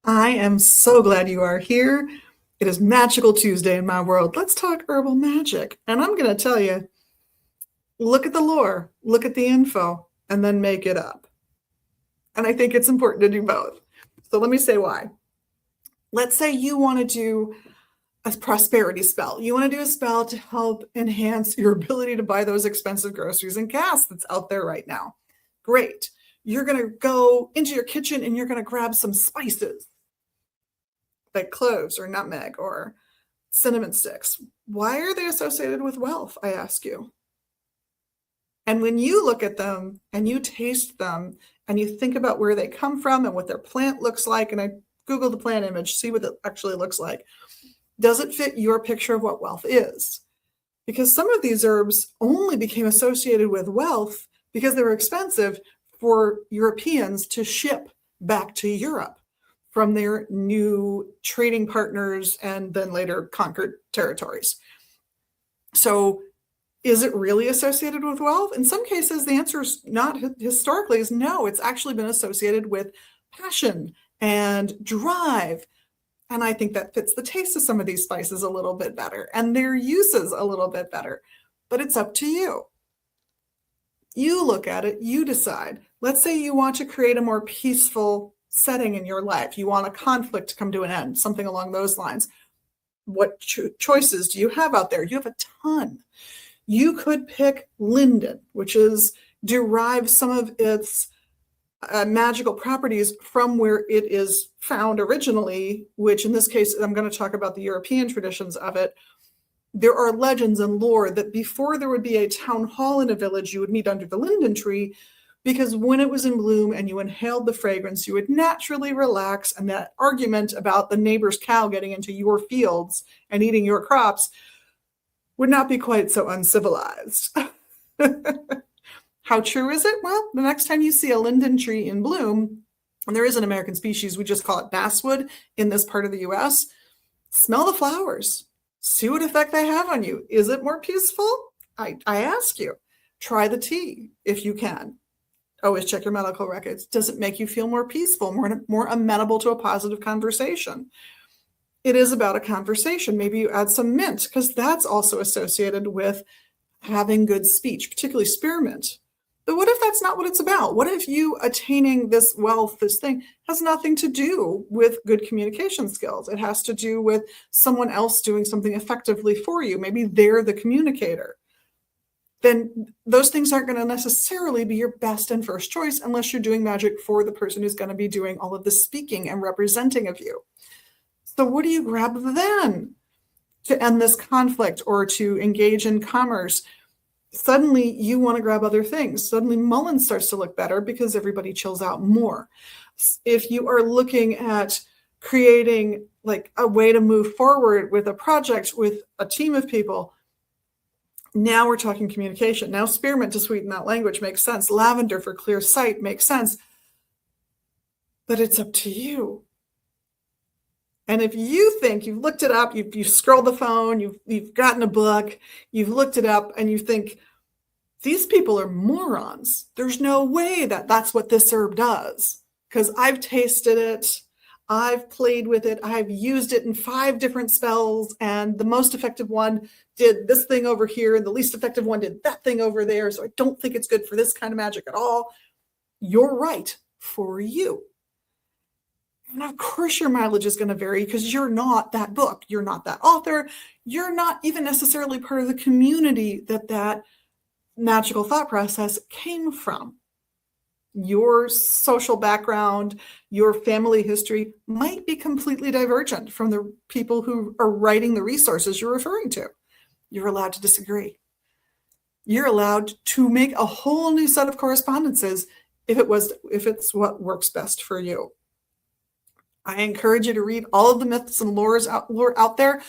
I am so glad you are here. It is Magical Tuesday in my world. Let's talk herbal magic. And I'm going to tell you, look at the lore, look at the info, and then make it up. And I think it's important to do both. So let me say why. Let's say you want to do a prosperity spell. You want to do a spell to help enhance your ability to buy those expensive groceries and gas that's out there right now. Great. You're going to go into your kitchen and you're going to grab some spices like cloves or nutmeg or cinnamon sticks. Why are they associated with wealth, I ask you? And when you look at them and you taste them and you think about where they come from and what their plant looks like, and I Googled the plant image, see what it actually looks like, does it fit your picture of what wealth is? Because some of these herbs only became associated with wealth because they were expensive for Europeans to ship back to Europe from their new trading partners and then later conquered territories. So is it really associated with wealth? In some cases, the answer is not historically is no. It's actually been associated with passion and drive. And I think that fits the taste of some of these spices a little bit better and their uses a little bit better. But it's up to you. You look at it, you decide. Let's say you want to create a more peaceful setting in your life. You want a conflict to come to an end, something along those lines. What choices do you have out there? You have a ton. You could pick linden, which is derive some of its magical properties from where it is found originally, which in this case, I'm going to talk about the European traditions of it. There are legends and lore that before there would be a town hall in a village, you would meet under the linden tree, because when it was in bloom and you inhaled the fragrance, you would naturally relax, and that argument about the neighbor's cow getting into your fields and eating your crops would not be quite so uncivilized. How true is it? Well, the next time you see a linden tree in bloom, and there is an American species, we just call it basswood in this part of the US, smell the flowers. See what effect they have on you. Is it more peaceful? I ask you. Try the tea if you can. Always check your medical records. Does it make you feel more peaceful, more amenable to a positive conversation? It is about a conversation. Maybe you add some mint, because that's also associated with having good speech, particularly spearmint. But what if that's not what it's about? What if you attaining this wealth, this thing, has nothing to do with good communication skills? It has to do with someone else doing something effectively for you. Maybe they're the communicator. Then those things aren't going to necessarily be your best and first choice unless you're doing magic for the person who's going to be doing all of the speaking and representing of you. So what do you grab then to end this conflict or to engage in commerce? Suddenly you want to grab other things. Suddenly mullein starts to look better because everybody chills out more. If you are looking at creating like a way to move forward with a project with a team of people, now we're talking communication. Now spearmint to sweeten that language makes sense. Lavender for clear sight makes sense. But it's up to you. And if you think you've looked it up, you've scrolled the phone, you've gotten a book, you've looked it up, and you think, these people are morons. There's no way that that's what this herb does. Because I've tasted it, I've played with it, I've used it in 5 different spells, and the most effective one did this thing over here, and the least effective one did that thing over there, so I don't think it's good for this kind of magic at all. You're right for you. And of course your mileage is going to vary because you're not that book. You're not that author. You're not even necessarily part of the community that magical thought process came from. Your social background, your family history might be completely divergent from the people who are writing the resources you're referring to. You're allowed to disagree. You're allowed to make a whole new set of correspondences if it's what works best for you. I encourage you to read all of the myths and lore out there.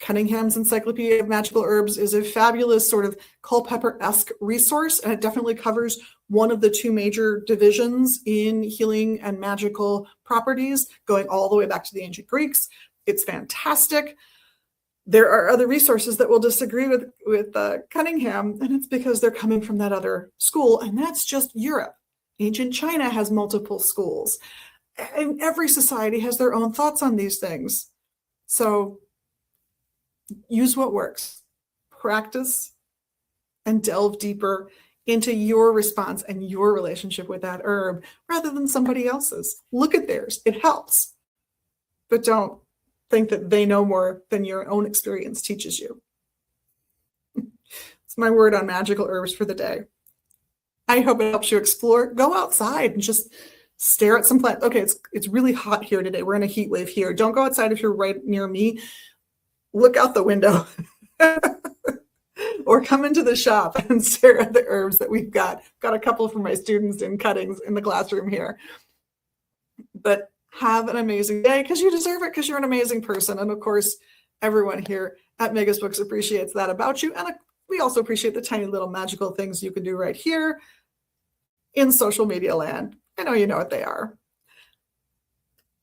Cunningham's Encyclopedia of Magical Herbs is a fabulous sort of Culpeper-esque resource, and it definitely covers one of the 2 major divisions in healing and magical properties, going all the way back to the ancient Greeks. It's fantastic. There are other resources that will disagree with Cunningham, and it's because they're coming from that other school, and that's just Europe. Ancient China has multiple schools. And every society has their own thoughts on these things. So use what works, practice, and delve deeper into your response and your relationship with that herb rather than somebody else's. Look at theirs. It helps. But don't think that they know more than your own experience teaches you. It's my word on magical herbs for the day. I hope it helps you explore. Go outside and just stare at some plants. Okay, it's really hot here today. We're in a heat wave here. Don't go outside if you're right near me. Look out the window or come into the shop and stare at the herbs that we've got. Got a couple from my students in cuttings in the classroom here. But have an amazing day because you deserve it, because you're an amazing person. And of course, everyone here at Magus Books appreciates that about you. And we also appreciate the tiny little magical things you can do right here in social media land. I know you know what they are.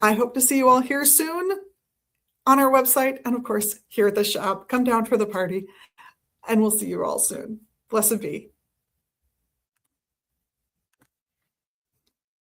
I hope to see you all here soon on our website and, of course, here at the shop. Come down for the party, and we'll see you all soon. Blessed be.